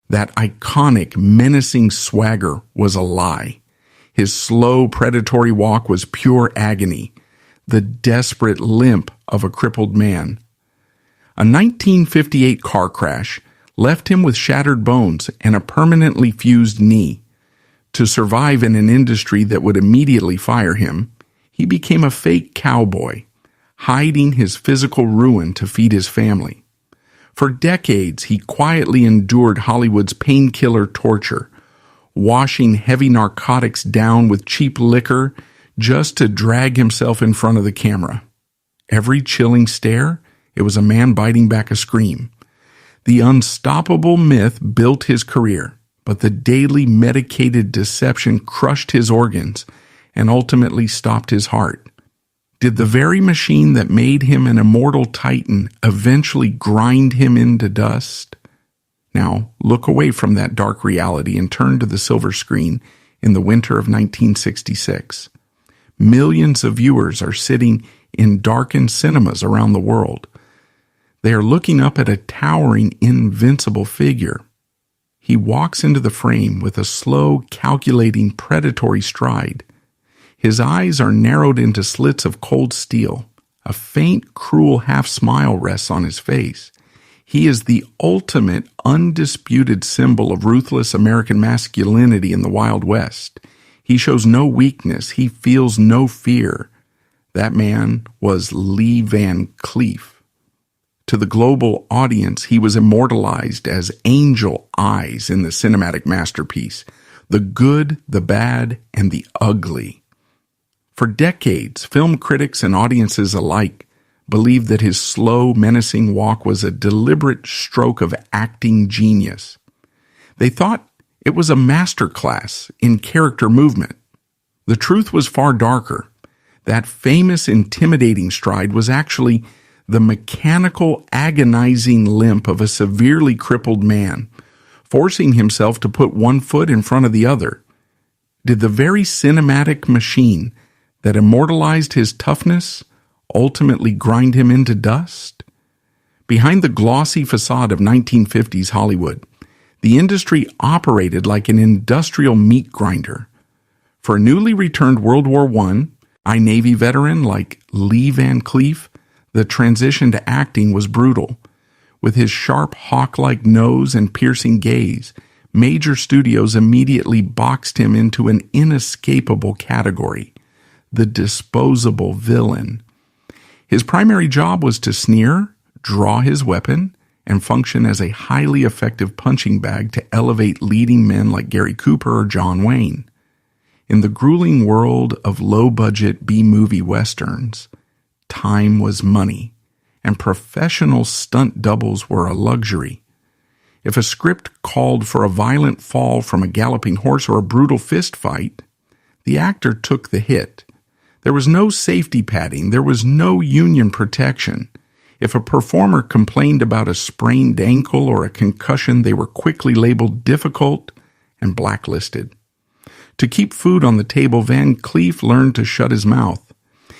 That iconic, menacing swagger was a lie. His slow, predatory walk was pure agony, the desperate limp of a crippled man. A 1958 car crash left him with shattered bones and a permanently fused knee. To survive in an industry that would immediately fire him, he became a fake cowboy, hiding his physical ruin to feed his family. For decades, he quietly endured Hollywood's painkiller torture, washing heavy narcotics down with cheap liquor just to drag himself in front of the camera. Every chilling stare, it was a man biting back a scream. The unstoppable myth built his career, but the daily medicated deception crushed his organs and ultimately stopped his heart. Did the very machine that made him an immortal titan eventually grind him into dust? Now, look away from that dark reality and turn to the silver screen in the winter of 1966. Millions of viewers are sitting in darkened cinemas around the world. They are looking up at a towering, invincible figure. He walks into the frame with a slow, calculating, predatory stride. His eyes are narrowed into slits of cold steel. A faint, cruel half-smile rests on his face. He is the ultimate, undisputed symbol of ruthless American masculinity in the Wild West. He shows no weakness. He feels no fear. That man was Lee Van Cleef. To the global audience, he was immortalized as Angel Eyes in the cinematic masterpiece, the good, the bad, and the ugly. For decades, film critics and audiences alike believed that his slow, menacing walk was a deliberate stroke of acting genius. They thought it was a masterclass in character movement. The truth was far darker. That famous, intimidating stride was actually the mechanical, agonizing limp of a severely crippled man, forcing himself to put one foot in front of the other. Did the very cinematic machine that immortalized his toughness ultimately grind him into dust? Behind the glossy facade of 1950s Hollywood, the industry operated like an industrial meat grinder. For a newly returned World War I Navy veteran like Lee Van Cleef, the transition to acting was brutal. With his sharp hawk-like nose and piercing gaze, major studios immediately boxed him into an inescapable category: the disposable villain. His primary job was to sneer, draw his weapon, and function as a highly effective punching bag to elevate leading men like Gary Cooper or John Wayne. In the grueling world of low-budget B-movie westerns, time was money, and professional stunt doubles were a luxury. If a script called for a violent fall from a galloping horse or a brutal fist fight, the actor took the hit. There was no safety padding. There was no union protection. If a performer complained about a sprained ankle or a concussion, they were quickly labeled difficult and blacklisted. To keep food on the table, Van Cleef learned to shut his mouth.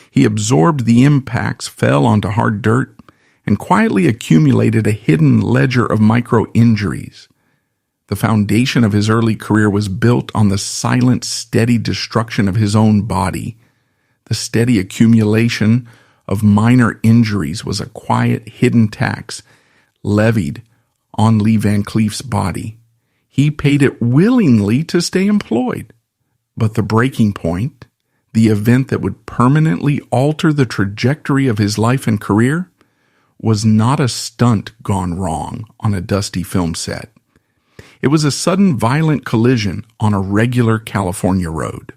He absorbed the impacts, fell onto hard dirt, and quietly accumulated a hidden ledger of micro-injuries. The foundation of his early career was built on the silent, steady destruction of his own body. The steady accumulation of minor injuries was a quiet, hidden tax levied on Lee Van Cleef's body. He paid it willingly to stay employed. But the breaking point, the event that would permanently alter the trajectory of his life and career, was not a stunt gone wrong on a dusty film set. It was a sudden violent collision on a regular California road.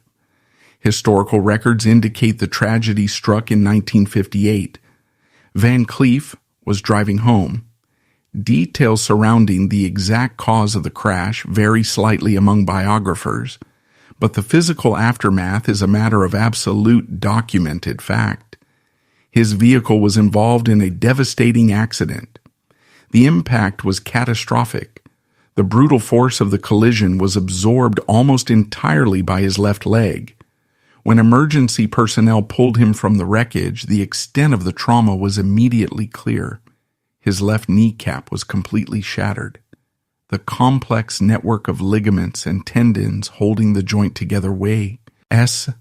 Historical records indicate the tragedy struck in 1958. Van Cleef was driving home. Details surrounding the exact cause of the crash vary slightly among biographers, but the physical aftermath is a matter of absolute documented fact. His vehicle was involved in a devastating accident. The impact was catastrophic. The brutal force of the collision was absorbed almost entirely by his left leg. When emergency personnel pulled him from the wreckage, the extent of the trauma was immediately clear. His left kneecap was completely shattered. The complex network of ligaments and tendons holding the joint together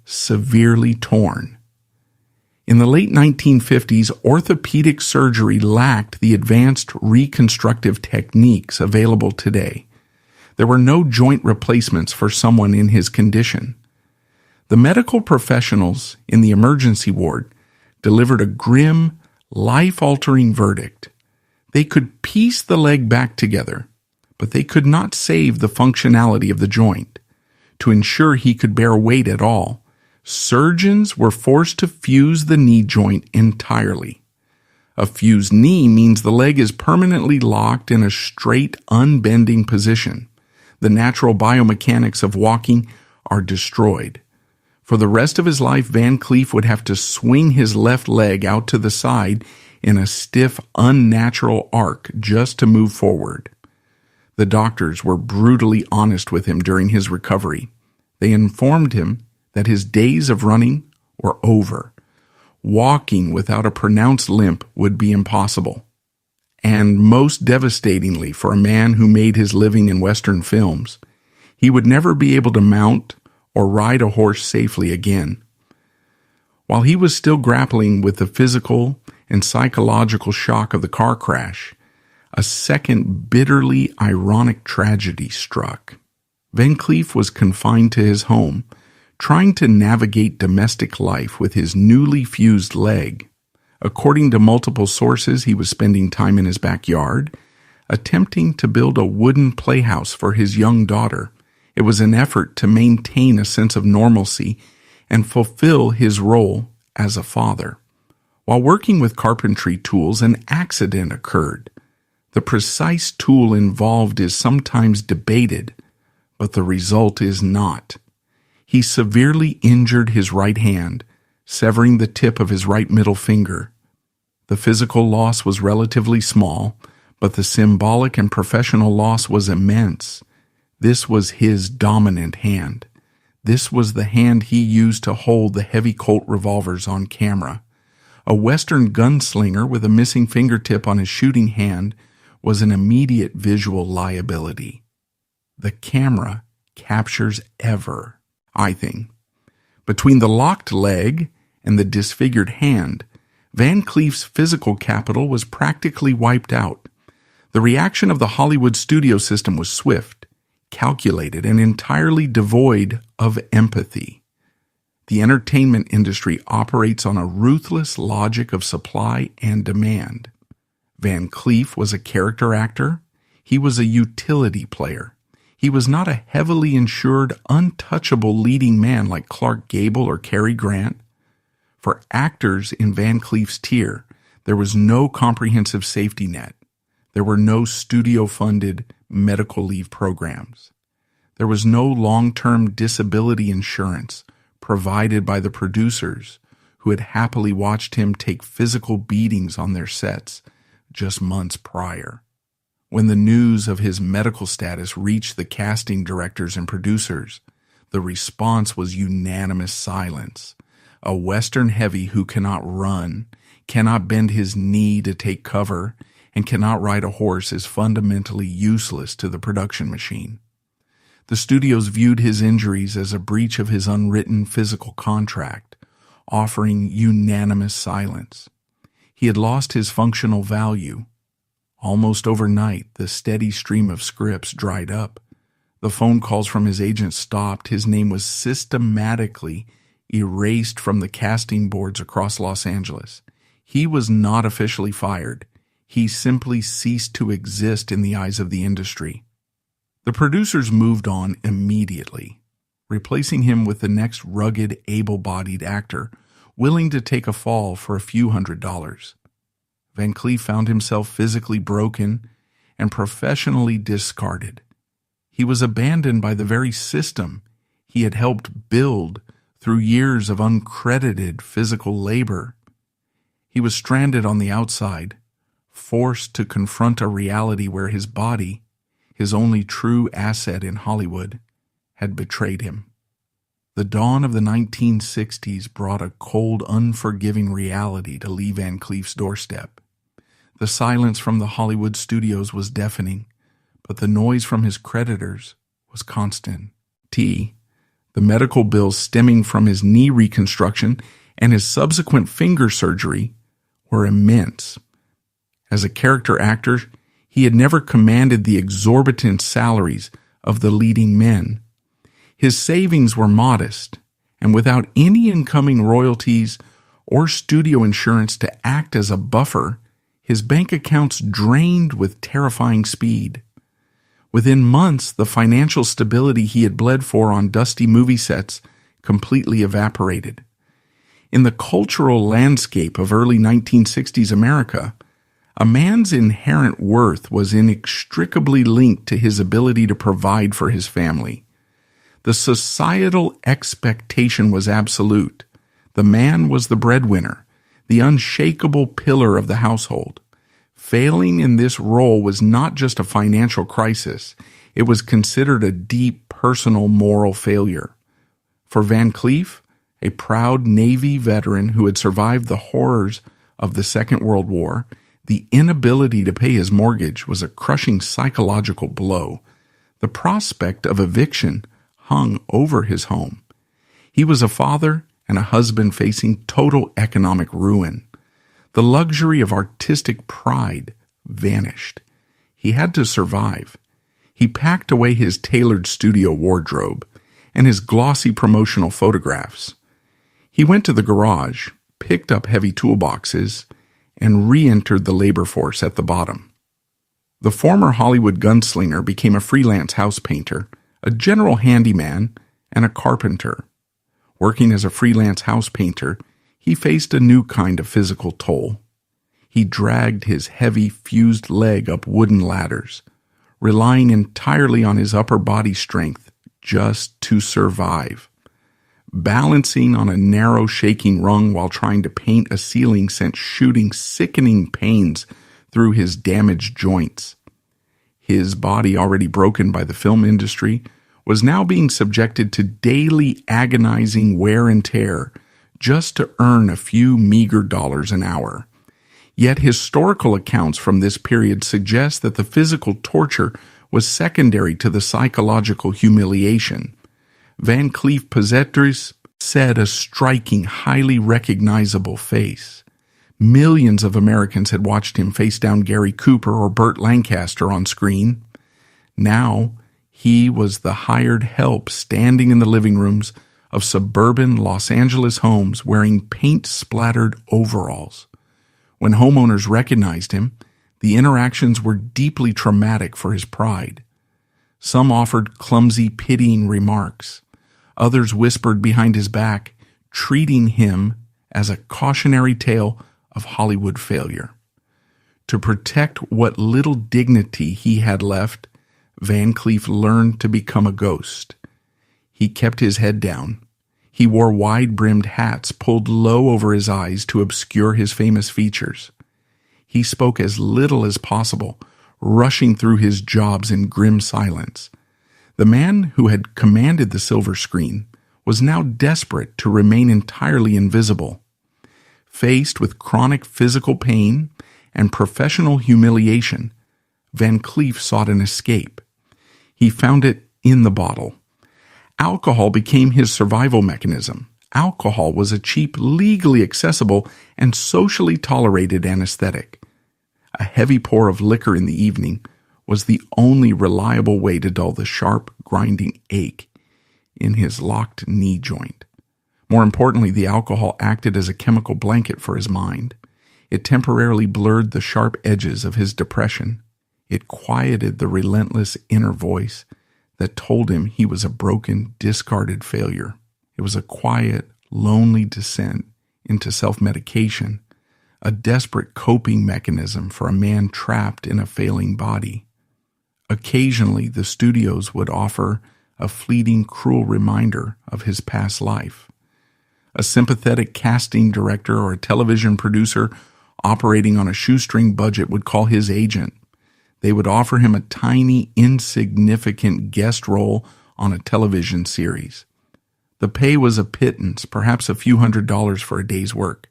severely torn. In the late 1950s, orthopedic surgery lacked the advanced reconstructive techniques available today. There were no joint replacements for someone in his condition. The medical professionals in the emergency ward delivered a grim, life-altering verdict. They could piece the leg back together, but they could not save the functionality of the joint. To ensure he could bear weight at all, surgeons were forced to fuse the knee joint entirely. A fused knee means the leg is permanently locked in a straight, unbending position. The natural biomechanics of walking are destroyed. For the rest of his life, Van Cleef would have to swing his left leg out to the side in a stiff, unnatural arc just to move forward. The doctors were brutally honest with him during his recovery. They informed him that his days of running were over. Walking without a pronounced limp would be impossible. And most devastatingly for a man who made his living in Western films, he would never be able to mount or ride a horse safely again. While he was still grappling with the physical and psychological shock of the car crash, a second bitterly ironic tragedy struck. Van Cleef was confined to his home, trying to navigate domestic life with his newly fused leg. According to multiple sources, he was spending time in his backyard, attempting to build a wooden playhouse for his young daughter. It was an effort to maintain a sense of normalcy and fulfill his role as a father. While working with carpentry tools, an accident occurred. The precise tool involved is sometimes debated, but the result is not. He severely injured his right hand, severing the tip of his right middle finger. The physical loss was relatively small, but the symbolic and professional loss was immense. This was his dominant hand. This was the hand he used to hold the heavy Colt revolvers on camera. A Western gunslinger with a missing fingertip on his shooting hand was an immediate visual liability. The camera captures everything. Between the locked leg and the disfigured hand, Van Cleef's physical capital was practically wiped out. The reaction of the Hollywood studio system was swift, calculated, and entirely devoid of empathy. The entertainment industry operates on a ruthless logic of supply and demand. Van Cleef was a character actor. He was a utility player. He was not a heavily insured, untouchable leading man like Clark Gable or Cary Grant. For actors in Van Cleef's tier, there was no comprehensive safety net. There were no studio-funded medical leave programs. There was no long-term disability insurance provided by the producers who had happily watched him take physical beatings on their sets just months prior. When the news of his medical status reached the casting directors and producers, the response was unanimous silence. A Western heavy who cannot run, cannot bend his knee to take cover, and cannot ride a horse is fundamentally useless to the production machine. The studios viewed his injuries as a breach of his unwritten physical contract, offering unanimous silence. He had lost his functional value. Almost overnight, the steady stream of scripts dried up. The phone calls from his agent stopped. His name was systematically erased from the casting boards across Los Angeles. He was not officially fired. He simply ceased to exist in the eyes of the industry. The producers moved on immediately, replacing him with the next rugged, able-bodied actor, willing to take a fall for a few $100s. Van Cleef found himself physically broken and professionally discarded. He was abandoned by the very system he had helped build through years of uncredited physical labor. He was stranded on the outside, forced to confront a reality where his body, his only true asset in Hollywood, had betrayed him. The dawn of the 1960s brought a cold, unforgiving reality to Lee Van Cleef's doorstep. The silence from the Hollywood studios was deafening, but the noise from his creditors was constant. The medical bills stemming from his knee reconstruction and his subsequent finger surgery were immense. As a character actor, he had never commanded the exorbitant salaries of the leading men. His savings were modest, and without any incoming royalties or studio insurance to act as a buffer, his bank accounts drained with terrifying speed. Within months, the financial stability he had bled for on dusty movie sets completely evaporated. In the cultural landscape of early 1960s America, a man's inherent worth was inextricably linked to his ability to provide for his family. The societal expectation was absolute. The man was the breadwinner, the unshakable pillar of the household. Failing in this role was not just a financial crisis, it was considered a deep personal moral failure. For Van Cleef, a proud Navy veteran who had survived the horrors of the Second World War, the inability to pay his mortgage was a crushing psychological blow. The prospect of eviction hung over his home. He was a father and a husband facing total economic ruin. The luxury of artistic pride vanished. He had to survive. He packed away his tailored studio wardrobe and his glossy promotional photographs. He went to the garage, picked up heavy toolboxes, and re-entered the labor force at the bottom. The former Hollywood gunslinger became a freelance house painter, a general handyman, and a carpenter. Working as a freelance house painter, he faced a new kind of physical toll. He dragged his heavy, fused leg up wooden ladders, relying entirely on his upper body strength just to survive. Balancing on a narrow, shaking rung while trying to paint a ceiling sent shooting sickening pains through his damaged joints. His body, already broken by the film industry, was now being subjected to daily agonizing wear and tear just to earn a few meager dollars an hour. Yet historical accounts from this period suggest that the physical torture was secondary to the psychological humiliation. Van Cleef possessed said a striking, highly recognizable face. Millions of Americans had watched him face down Gary Cooper or Burt Lancaster on screen. Now, he was the hired help standing in the living rooms of suburban Los Angeles homes wearing paint-splattered overalls. When homeowners recognized him, the interactions were deeply traumatic for his pride. Some offered clumsy, pitying remarks. Others whispered behind his back, treating him as a cautionary tale of Hollywood failure. To protect what little dignity he had left, Van Cleef learned to become a ghost. He kept his head down. He wore wide-brimmed hats pulled low over his eyes to obscure his famous features. He spoke as little as possible, rushing through his jobs in grim silence. The man who had commanded the silver screen was now desperate to remain entirely invisible. Faced with chronic physical pain and professional humiliation, Van Cleef sought an escape. He found it in the bottle. Alcohol became his survival mechanism. Alcohol was a cheap, legally accessible, and socially tolerated anesthetic. A heavy pour of liquor in the evening was the only reliable way to dull the sharp, grinding ache in his locked knee joint. More importantly, the alcohol acted as a chemical blanket for his mind. It temporarily blurred the sharp edges of his depression. It quieted the relentless inner voice that told him he was a broken, discarded failure. It was a quiet, lonely descent into self-medication, a desperate coping mechanism for a man trapped in a failing body. Occasionally, the studios would offer a fleeting, cruel reminder of his past life. A sympathetic casting director or a television producer operating on a shoestring budget would call his agent. They would offer him a tiny, insignificant guest role on a television series. The pay was a pittance, perhaps a few $100s for a day's work.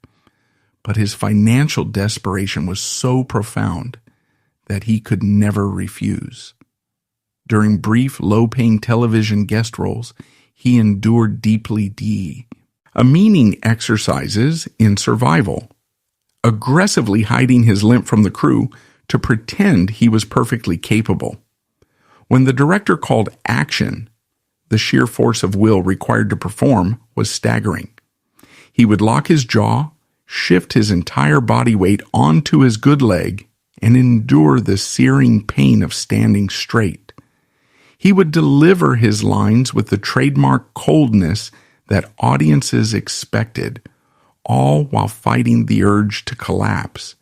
But his financial desperation was so profound that he could never refuse. During brief, low-paying television guest roles, he endured deeply a meaning exercises in survival, aggressively hiding his limp from the crew to pretend he was perfectly capable. When the director called action, the sheer force of will required to perform was staggering. He would lock his jaw, shift his entire body weight onto his good leg, and endure the searing pain of standing straight. He would deliver his lines with the trademark coldness that audiences expected, all while fighting the urge to collapse.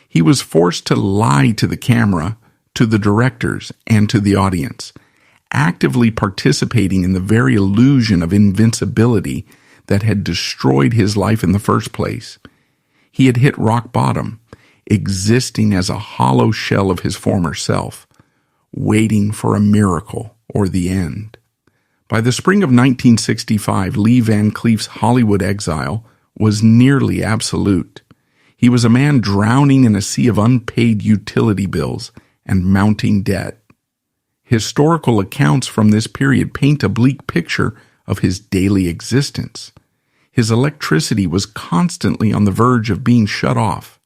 He was forced to lie to the camera, to the directors, and to the audience, actively participating in the very illusion of invincibility that had destroyed his life in the first place. He had hit rock bottom, existing as a hollow shell of his former self, waiting for a miracle or the end. By the spring of 1965, Lee Van Cleef's Hollywood exile was nearly absolute. He was a man drowning in a sea of unpaid utility bills and mounting debt. Historical accounts from this period paint a bleak picture of his daily existence. His electricity was constantly on the verge of being shut off.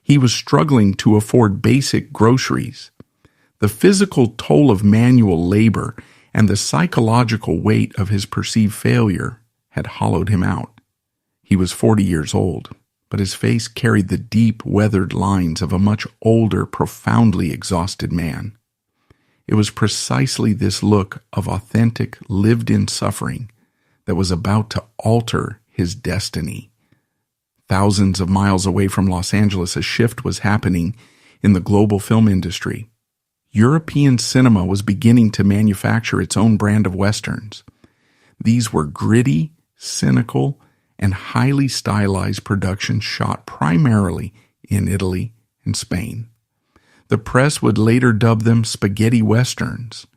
He was struggling to afford basic groceries. The physical toll of manual labor and the psychological weight of his perceived failure had hollowed him out. He was 40 years old, but his face carried the deep, weathered lines of a much older, profoundly exhausted man. It was precisely this look of authentic, lived-in suffering that was about to alter his destiny. Thousands of miles away from Los Angeles, a shift was happening in the global film industry. European cinema was beginning to manufacture its own brand of westerns. These were gritty, cynical, and highly stylized productions shot primarily in Italy and Spain. The press would later dub them spaghetti westerns.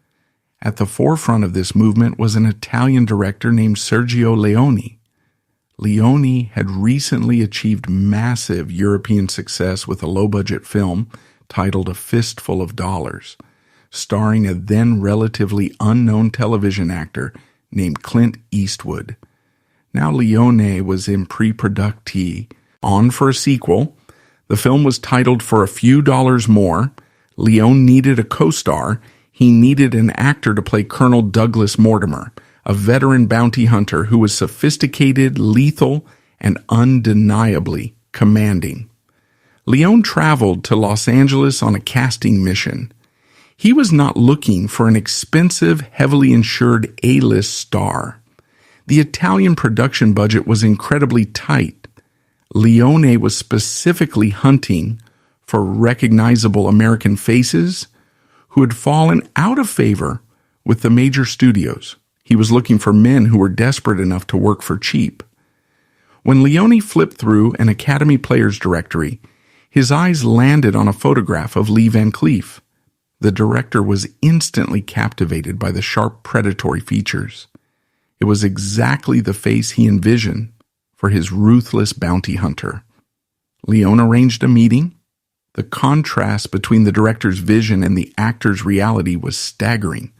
At the forefront of this movement was an Italian director named Sergio Leone. Leone had recently achieved massive European success with a low-budget film titled A Fistful of Dollars, starring a then relatively unknown television actor named Clint Eastwood. Now Leone was in pre-production, on for a sequel. The film was titled For a Few Dollars More. Leone needed a co-star. He needed an actor to play Colonel Douglas Mortimer, a veteran bounty hunter who was sophisticated, lethal, and undeniably commanding. Leone traveled to Los Angeles on a casting mission. He was not looking for an expensive, heavily insured A-list star. The Italian production budget was incredibly tight. Leone was specifically hunting for recognizable American faces who had fallen out of favor with the major studios. He was looking for men who were desperate enough to work for cheap. When Leone flipped through an Academy Players directory, his eyes landed on a photograph of Lee Van Cleef. The director was instantly captivated by the sharp predatory features. It was exactly the face he envisioned for his ruthless bounty hunter. Leone arranged a meeting. The contrast between the director's vision and the actor's reality was staggering.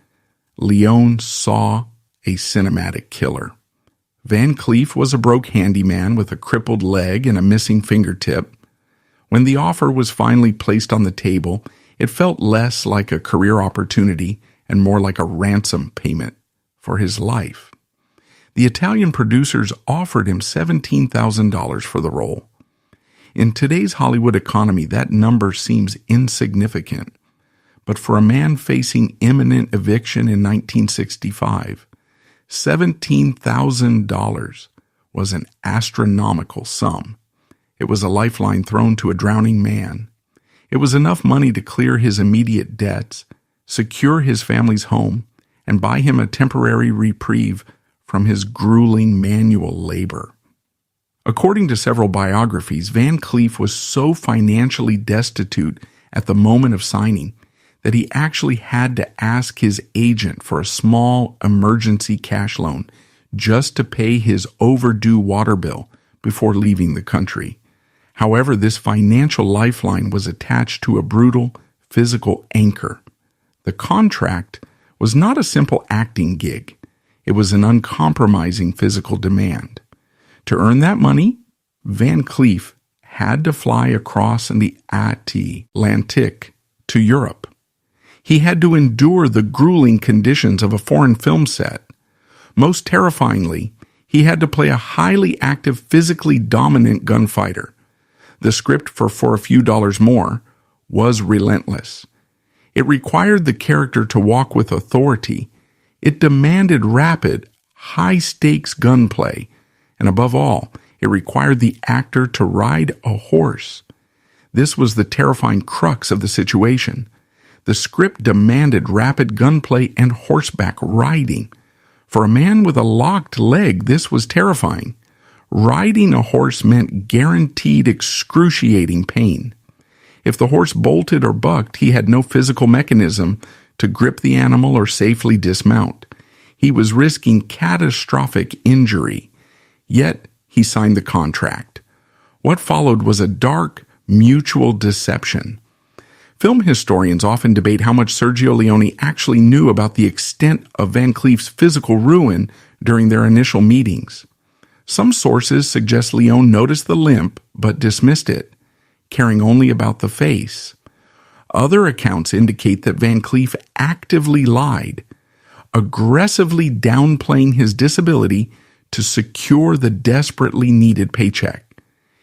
Leone saw a cinematic killer. Van Cleef was a broke handyman with a crippled leg and a missing fingertip. When the offer was finally placed on the table, it felt less like a career opportunity and more like a ransom payment for his life. The Italian producers offered him $17,000 for the role. In today's Hollywood economy, that number seems insignificant. But for a man facing imminent eviction in 1965, $17,000 was an astronomical sum. It was a lifeline thrown to a drowning man. It was enough money to clear his immediate debts, secure his family's home, and buy him a temporary reprieve from his grueling manual labor. According to several biographies, Van Cleef was so financially destitute at the moment of signing that he actually had to ask his agent for a small emergency cash loan just to pay his overdue water bill before leaving the country. However, this financial lifeline was attached to a brutal physical anchor, The contract was not a simple acting gig. It was an uncompromising physical demand. To earn that money, Van Cleef had to fly across the Atlantic to Europe. He had to endure the grueling conditions of a foreign film set. Most terrifyingly, he had to play a highly active, physically dominant gunfighter. The script for a few dollars more was relentless. It required the character to walk with authority. It demanded rapid, high-stakes gunplay. And above all, it required the actor to ride a horse. This was the terrifying crux of the situation. The script demanded rapid gunplay and horseback riding. For a man with a locked leg, this was terrifying. Riding a horse meant guaranteed excruciating pain. If the horse bolted or bucked, he had no physical mechanism to grip the animal or safely dismount. He was risking catastrophic injury. Yet, he signed the contract. What followed was a dark, mutual deception. Film historians often debate how much Sergio Leone actually knew about the extent of Van Cleef's physical ruin during their initial meetings. Some sources suggest Leone noticed the limp but dismissed it, caring only about the face. Other accounts indicate that Van Cleef actively lied, aggressively downplaying his disability to secure the desperately needed paycheck.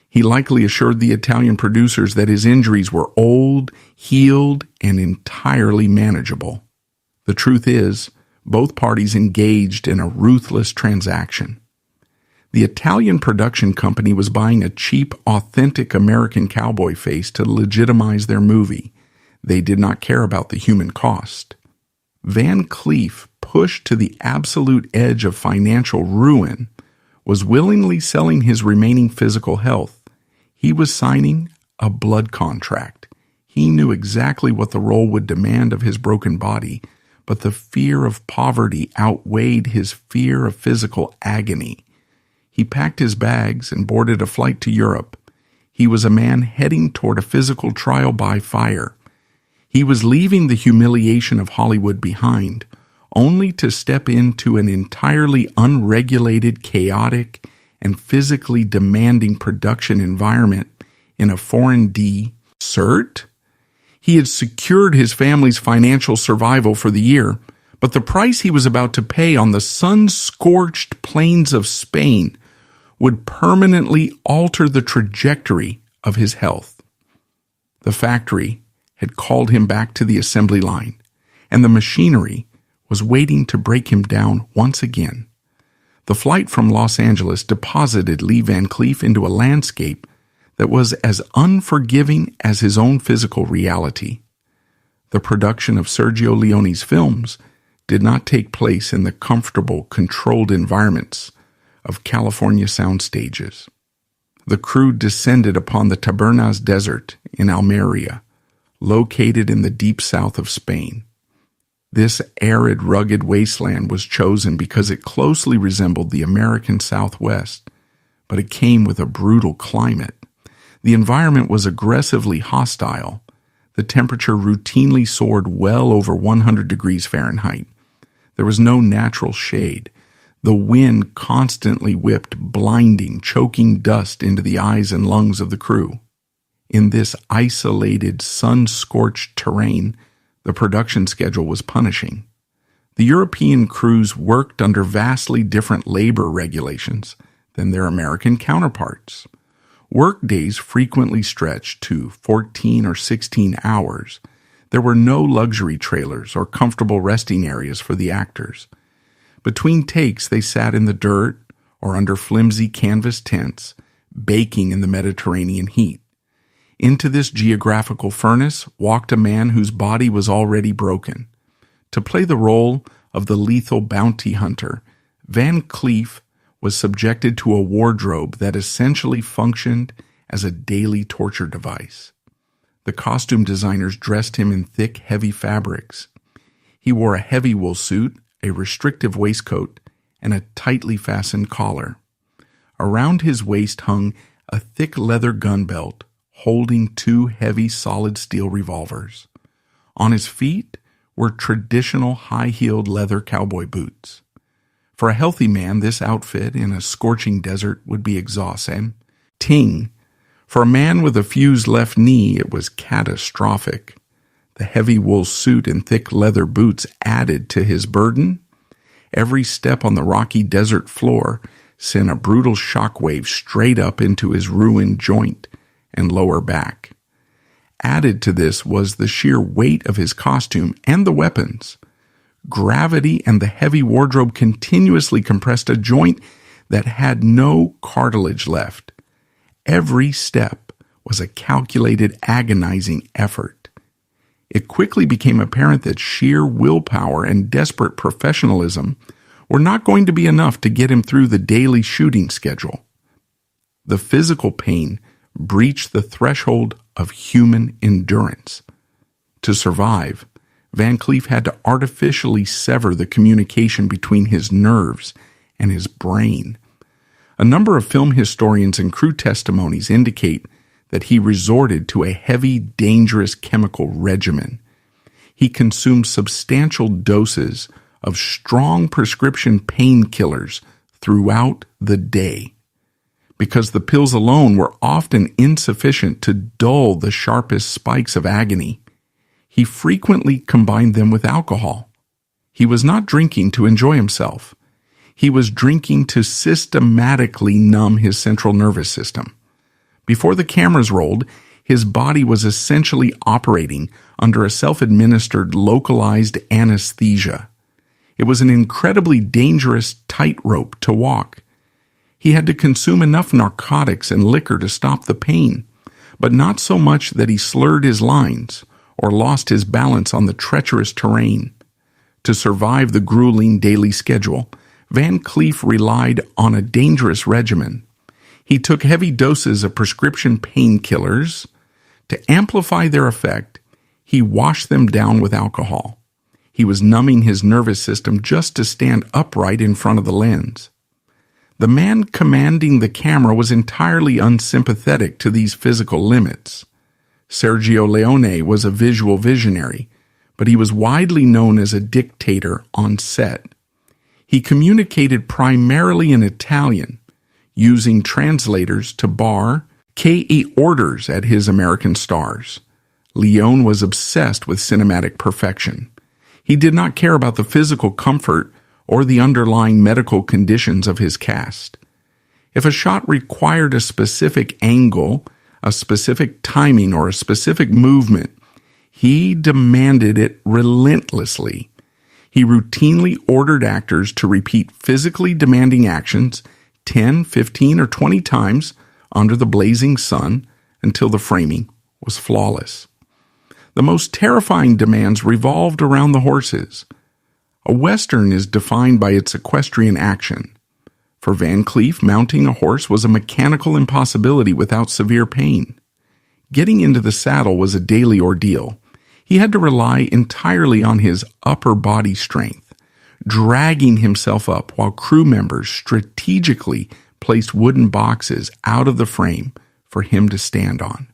He likely assured the Italian producers that his injuries were old, healed, and entirely manageable. The truth is, both parties engaged in a ruthless transaction. The Italian production company was buying a cheap, authentic American cowboy face to legitimize their movie. They did not care about the human cost. Van Cleef, pushed to the absolute edge of financial ruin, was willingly selling his remaining physical health. He was signing a blood contract. He knew exactly what the role would demand of his broken body, but the fear of poverty outweighed his fear of physical agony. He packed his bags and boarded a flight to Europe. He was a man heading toward a physical trial by fire. He was leaving the humiliation of Hollywood behind, only to step into an entirely unregulated, chaotic, and physically demanding production environment in a foreign desert. He had secured his family's financial survival for the year, but the price he was about to pay on the sun-scorched plains of Spain would permanently alter the trajectory of his health. The factory had called him back to the assembly line, and the machinery was waiting to break him down once again. The flight from Los Angeles deposited Lee Van Cleef into a landscape that was as unforgiving as his own physical reality. The production of Sergio Leone's films did not take place in the comfortable, controlled environments of California sound stages. The crew descended upon the Tabernas Desert in Almeria, located in the deep south of Spain. This arid, rugged wasteland was chosen because it closely resembled the American Southwest, but it came with a brutal climate. The environment was aggressively hostile. The temperature routinely soared well over 100 degrees Fahrenheit. There was no natural shade. The wind constantly whipped blinding, choking dust into the eyes and lungs of the crew. In this isolated, sun-scorched terrain, the production schedule was punishing. The European crews worked under vastly different labor regulations than their American counterparts. Work days frequently stretched to 14 or 16 hours. There were no luxury trailers or comfortable resting areas for the actors. Between takes, they sat in the dirt or under flimsy canvas tents, baking in the Mediterranean heat. Into this geographical furnace walked a man whose body was already broken. To play the role of the lethal bounty hunter, Van Cleef was subjected to a wardrobe that essentially functioned as a daily torture device. The costume designers dressed him in thick, heavy fabrics. He wore a heavy wool suit, a restrictive waistcoat, and a tightly fastened collar. Around his waist hung a thick leather gun belt holding two heavy solid steel revolvers. On his feet were traditional high-heeled leather cowboy boots. For a healthy man, this outfit in a scorching desert would be exhausting. For a man with a fused left knee, it was catastrophic. The heavy wool suit and thick leather boots added to his burden. Every step on the rocky desert floor sent a brutal shockwave straight up into his ruined joint and lower back. Added to this was the sheer weight of his costume and the weapons. Gravity and the heavy wardrobe continuously compressed a joint that had no cartilage left. Every step was a calculated, agonizing effort. It quickly became apparent that sheer willpower and desperate professionalism were not going to be enough to get him through the daily shooting schedule. The physical pain breached the threshold of human endurance. To survive, Van Cleef had to artificially sever the communication between his nerves and his brain. A number of film historians and crew testimonies indicate that he resorted to a heavy, dangerous chemical regimen. He consumed substantial doses of strong prescription painkillers throughout the day. Because the pills alone were often insufficient to dull the sharpest spikes of agony, he frequently combined them with alcohol. He was not drinking to enjoy himself. He was drinking to systematically numb his central nervous system. Before the cameras rolled, his body was essentially operating under a self-administered localized anesthesia. It was an incredibly dangerous tightrope to walk. He had to consume enough narcotics and liquor to stop the pain, but not so much that he slurred his lines or lost his balance on the treacherous terrain. To survive the grueling daily schedule, Van Cleef relied on a dangerous regimen. He took heavy doses of prescription painkillers. To amplify their effect, he washed them down with alcohol. He was numbing his nervous system just to stand upright in front of the lens. The man commanding the camera was entirely unsympathetic to these physical limits. Sergio Leone was a visual visionary, but he was widely known as a dictator on set. He communicated primarily in Italian, using translators to bar KE orders at his American stars. Leone was obsessed with cinematic perfection. He did not care about the physical comfort or the underlying medical conditions of his cast. If a shot required a specific angle, a specific timing, or a specific movement, he demanded it relentlessly. He routinely ordered actors to repeat physically demanding actions 10, 15, or 20 times under the blazing sun until the framing was flawless. The most terrifying demands revolved around the horses. A Western is defined by its equestrian action. For Van Cleef, mounting a horse was a mechanical impossibility without severe pain. Getting into the saddle was a daily ordeal. He had to rely entirely on his upper body strength, dragging himself up while crew members strategically placed wooden boxes out of the frame for him to stand on.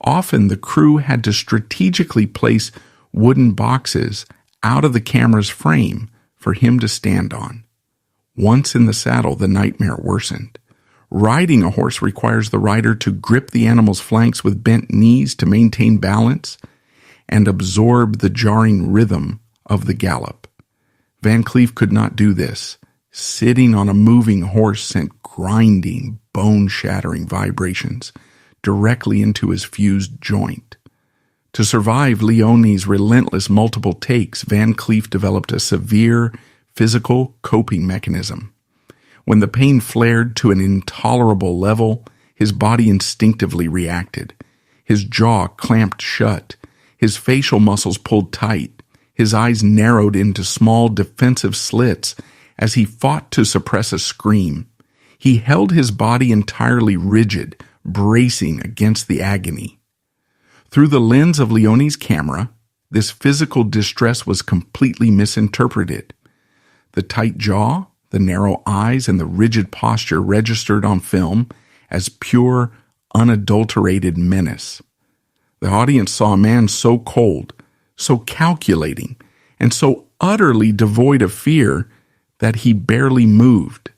Often the crew had to strategically place wooden boxes out of the camera's frame for him to stand on. Once in the saddle, the nightmare worsened. Riding a horse requires the rider to grip the animal's flanks with bent knees to maintain balance and absorb the jarring rhythm of the gallop. Van Cleef could not do this. Sitting on a moving horse sent grinding, bone-shattering vibrations directly into his fused joint. To survive Leone's relentless multiple takes, Van Cleef developed a severe physical coping mechanism. When the pain flared to an intolerable level, his body instinctively reacted. His jaw clamped shut, his facial muscles pulled tight, his eyes narrowed into small defensive slits as he fought to suppress a scream. He held his body entirely rigid, bracing against the agony. Through the lens of Leone's camera, this physical distress was completely misinterpreted. The tight jaw, the narrow eyes, and the rigid posture registered on film as pure, unadulterated menace. The audience saw a man so cold, so calculating, and so utterly devoid of fear that he barely moved.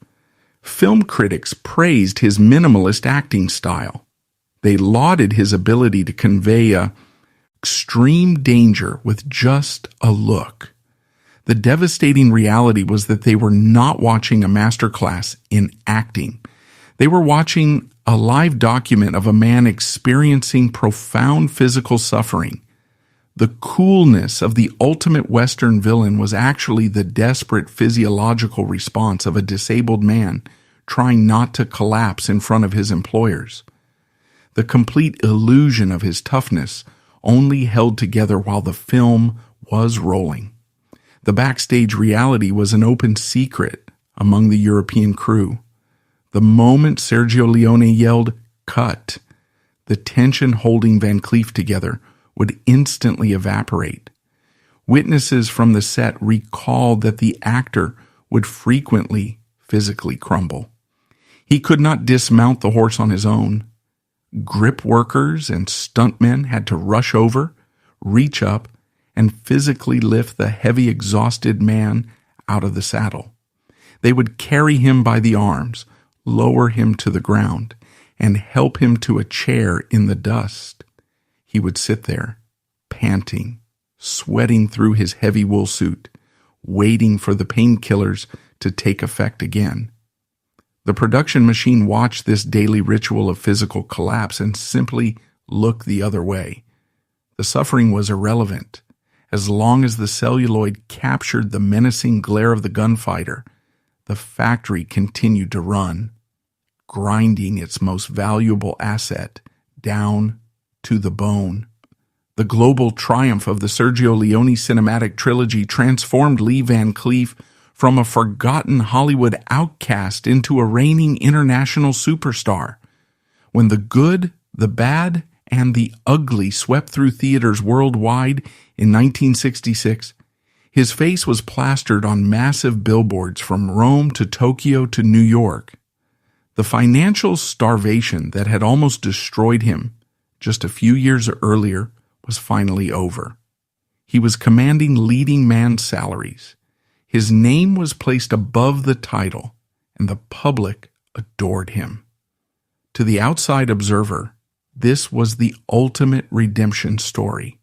Film critics praised his minimalist acting style. They lauded his ability to convey extreme danger with just a look. The devastating reality was that they were not watching a masterclass in acting. They were watching a live document of a man experiencing profound physical suffering. The coolness of the ultimate Western villain was actually the desperate physiological response of a disabled man trying not to collapse in front of his employers. The complete illusion of his toughness only held together while the film was rolling. The backstage reality was an open secret among the European crew. The moment Sergio Leone yelled, "Cut," the tension holding Van Cleef together would instantly evaporate. Witnesses from the set recalled that the actor would frequently physically crumble. He could not dismount the horse on his own. Grip workers and stuntmen had to rush over, reach up, and physically lift the heavy, exhausted man out of the saddle. They would carry him by the arms, lower him to the ground, and help him to a chair in the dust. He would sit there, panting, sweating through his heavy wool suit, waiting for the painkillers to take effect again. The production machine watched this daily ritual of physical collapse and simply looked the other way. The suffering was irrelevant. As long as the celluloid captured the menacing glare of the gunfighter, the factory continued to run, grinding its most valuable asset down to the bone. The global triumph of the Sergio Leone cinematic trilogy transformed Lee Van Cleef from a forgotten Hollywood outcast into a reigning international superstar. When the good, the bad, and the ugly swept through theaters worldwide in 1966, his face was plastered on massive billboards from Rome to Tokyo to New York. The financial starvation that had almost destroyed him just a few years earlier was finally over. He was commanding leading man salaries. His name was placed above the title, and the public adored him. To the outside observer, this was the ultimate redemption story.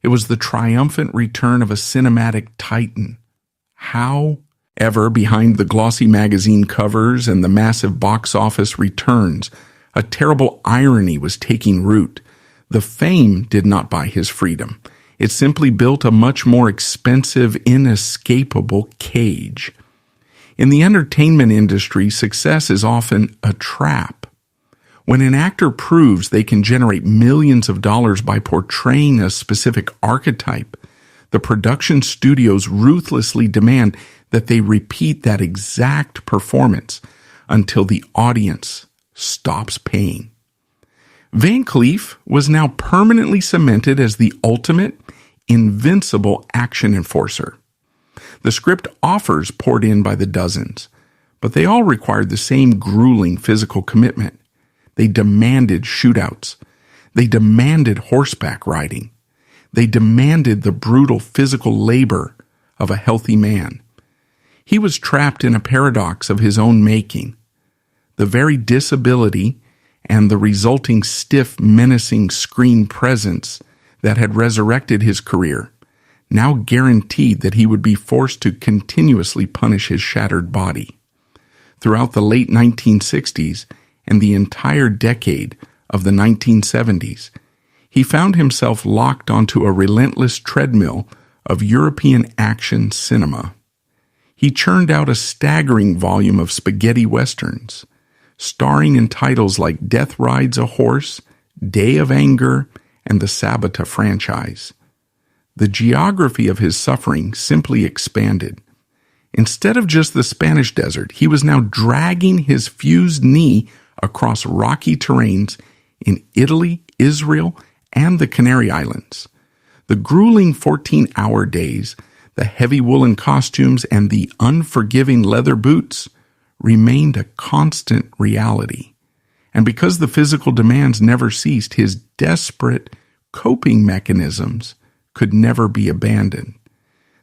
It was the triumphant return of a cinematic titan. However, behind the glossy magazine covers and the massive box office returns, a terrible irony was taking root. The fame did not buy his freedom. It simply built a much more expensive, inescapable cage. In the entertainment industry, success is often a trap. When an actor proves they can generate millions of dollars by portraying a specific archetype, the production studios ruthlessly demand that they repeat that exact performance until the audience stops paying. Van Cleef was now permanently cemented as the ultimate, invincible action enforcer. The script offers poured in by the dozens, but they all required the same grueling physical commitment. They demanded shootouts. They demanded horseback riding. They demanded the brutal physical labor of a healthy man. He was trapped in a paradox of his own making. The very disability and the resulting stiff, menacing screen presence that had resurrected his career now guaranteed that he would be forced to continuously punish his shattered body. Throughout the late 1960s and the entire decade of the 1970s, he found himself locked onto a relentless treadmill of European action cinema. He churned out a staggering volume of spaghetti westerns, starring in titles like Death Rides a Horse, Day of Anger, and the Sabata franchise. The geography of his suffering simply expanded. Instead of just the Spanish desert, he was now dragging his fused knee across rocky terrains in Italy, Israel, and the Canary Islands. The grueling 14-hour days, the heavy woolen costumes, and the unforgiving leather boots remained a constant reality. And because the physical demands never ceased, his desperate coping mechanisms could never be abandoned.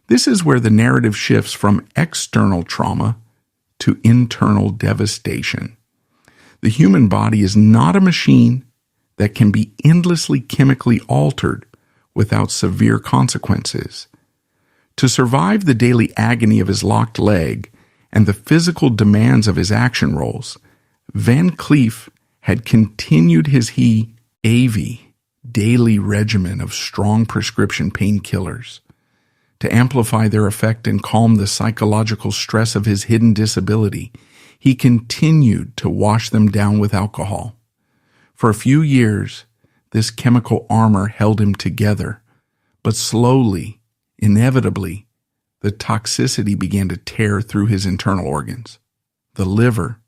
This is where the narrative shifts from external trauma to internal devastation. The human body is not a machine that can be endlessly chemically altered without severe consequences. To survive the daily agony of his locked leg and the physical demands of his action roles, Van Cleef had continued his AV daily regimen of strong prescription painkillers. To amplify their effect and calm the psychological stress of his hidden disability, he continued to wash them down with alcohol. For a few years, this chemical armor held him together, but slowly, inevitably, the toxicity began to tear through his internal organs. The liver,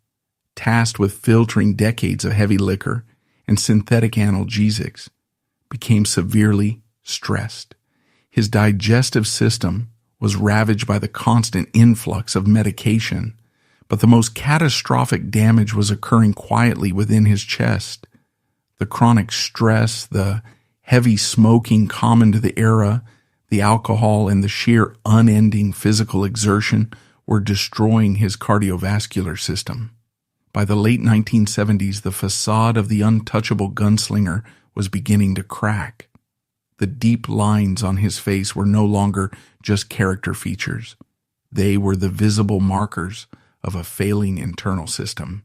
tasked with filtering decades of heavy liquor and synthetic analgesics, became severely stressed. His digestive system was ravaged by the constant influx of medication, but the most catastrophic damage was occurring quietly within his chest. The chronic stress, the heavy smoking common to the era, the alcohol, and the sheer unending physical exertion were destroying his cardiovascular system. By the late 1970s, the facade of the untouchable gunslinger was beginning to crack. The deep lines on his face were no longer just character features. They were the visible markers of a failing internal system.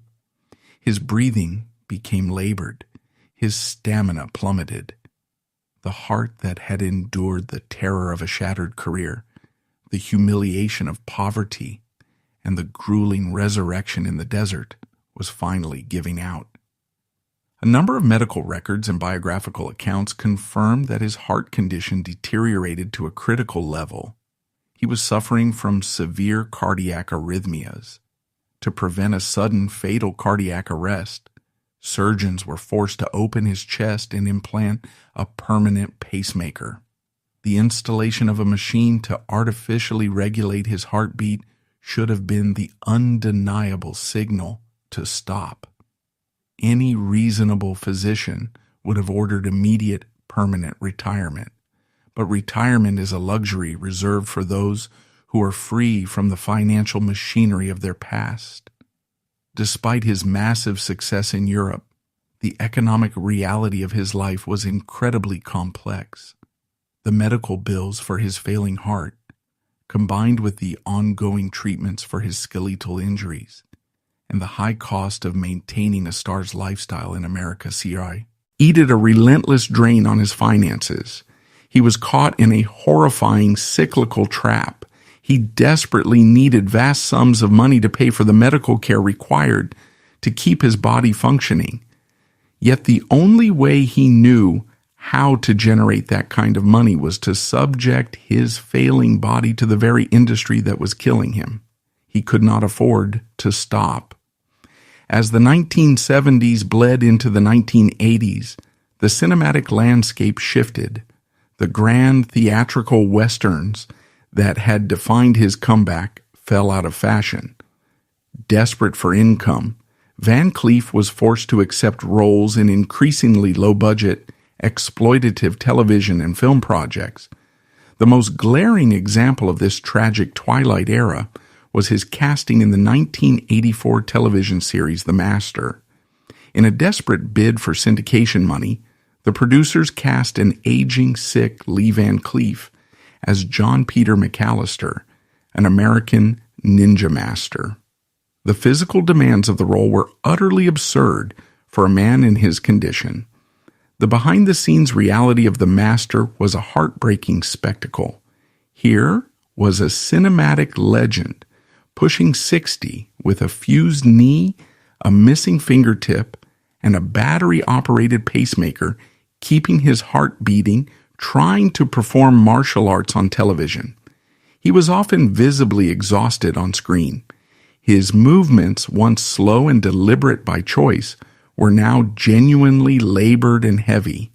His breathing became labored. His stamina plummeted. The heart that had endured the terror of a shattered career, the humiliation of poverty, and the grueling resurrection in the desert was finally giving out. A number of medical records and biographical accounts confirmed that his heart condition deteriorated to a critical level. He was suffering from severe cardiac arrhythmias. To prevent a sudden fatal cardiac arrest, surgeons were forced to open his chest and implant a permanent pacemaker. The installation of a machine to artificially regulate his heartbeat should have been the undeniable signal to stop. Any reasonable physician would have ordered immediate, permanent retirement. But retirement is a luxury reserved for those who are free from the financial machinery of their past. Despite his massive success in Europe, the economic reality of his life was incredibly complex. The medical bills for his failing heart, combined with the ongoing treatments for his skeletal injuries, and the high cost of maintaining a star's lifestyle in America, eated a relentless drain on his finances. He was caught in a horrifying cyclical trap. He desperately needed vast sums of money to pay for the medical care required to keep his body functioning. Yet the only way he knew how to generate that kind of money was to subject his failing body to the very industry that was killing him. He could not afford to stop. As the 1970s bled into the 1980s, the cinematic landscape shifted. The grand theatrical westerns that had defined his comeback fell out of fashion. Desperate for income, Van Cleef was forced to accept roles in increasingly low-budget, exploitative television and film projects. The most glaring example of this tragic Twilight era was his casting in the 1984 television series The Master. In a desperate bid for syndication money, the producers cast an aging, sick Lee Van Cleef as John Peter McAllister, an American ninja master. The physical demands of the role were utterly absurd for a man in his condition. The behind-the-scenes reality of The Master was a heartbreaking spectacle. Here was a cinematic legend pushing 60 with a fused knee, a missing fingertip, and a battery-operated pacemaker, keeping his heart beating, trying to perform martial arts on television. He was often visibly exhausted on screen. His movements, once slow and deliberate by choice, were now genuinely labored and heavy.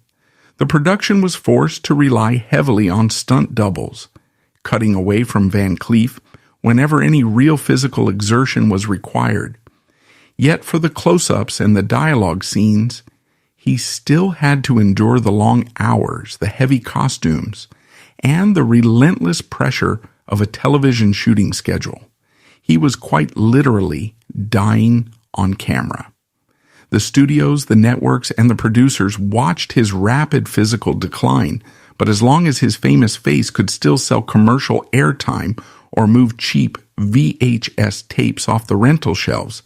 The production was forced to rely heavily on stunt doubles, cutting away from Van Cleef whenever any real physical exertion was required. Yet for the close-ups and the dialogue scenes, he still had to endure the long hours, the heavy costumes, and the relentless pressure of a television shooting schedule. He was quite literally dying on camera. The studios, the networks, and the producers watched his rapid physical decline, but as long as his famous face could still sell commercial airtime or move cheap VHS tapes off the rental shelves,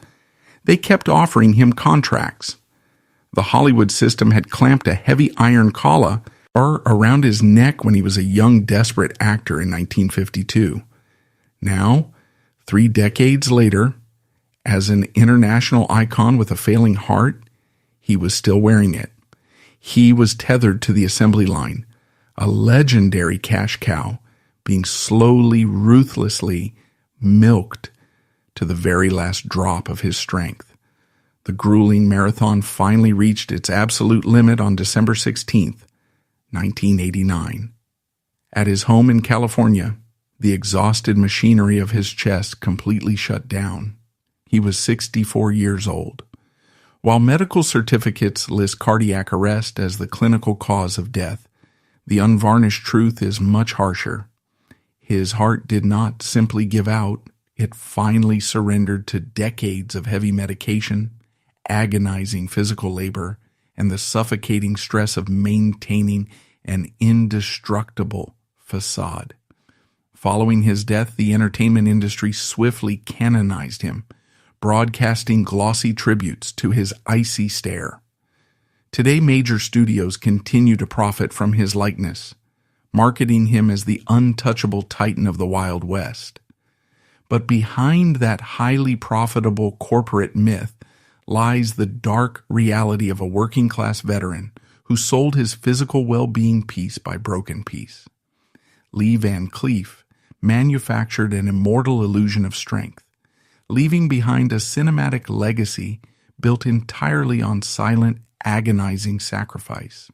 they kept offering him contracts. The Hollywood system had clamped a heavy iron collar around his neck when he was a young, desperate actor in 1952. Now, 3 decades later, as an international icon with a failing heart, he was still wearing it. He was tethered to the assembly line, a legendary cash cow being slowly, ruthlessly milked to the very last drop of his strength. The grueling marathon finally reached its absolute limit on December 16th, 1989. At his home in California, the exhausted machinery of his chest completely shut down. He was 64 years old. While medical certificates list cardiac arrest as the clinical cause of death, the unvarnished truth is much harsher. His heart did not simply give out. It finally surrendered to decades of heavy medication, agonizing physical labor, and the suffocating stress of maintaining an indestructible facade. Following his death, the entertainment industry swiftly canonized him, broadcasting glossy tributes to his icy stare. Today, major studios continue to profit from his likeness, marketing him as the untouchable titan of the Wild West. But behind that highly profitable corporate myth lies the dark reality of a working-class veteran who sold his physical well-being piece by broken piece. Lee Van Cleef manufactured an immortal illusion of strength, leaving behind a cinematic legacy built entirely on silent, agonizing sacrifice.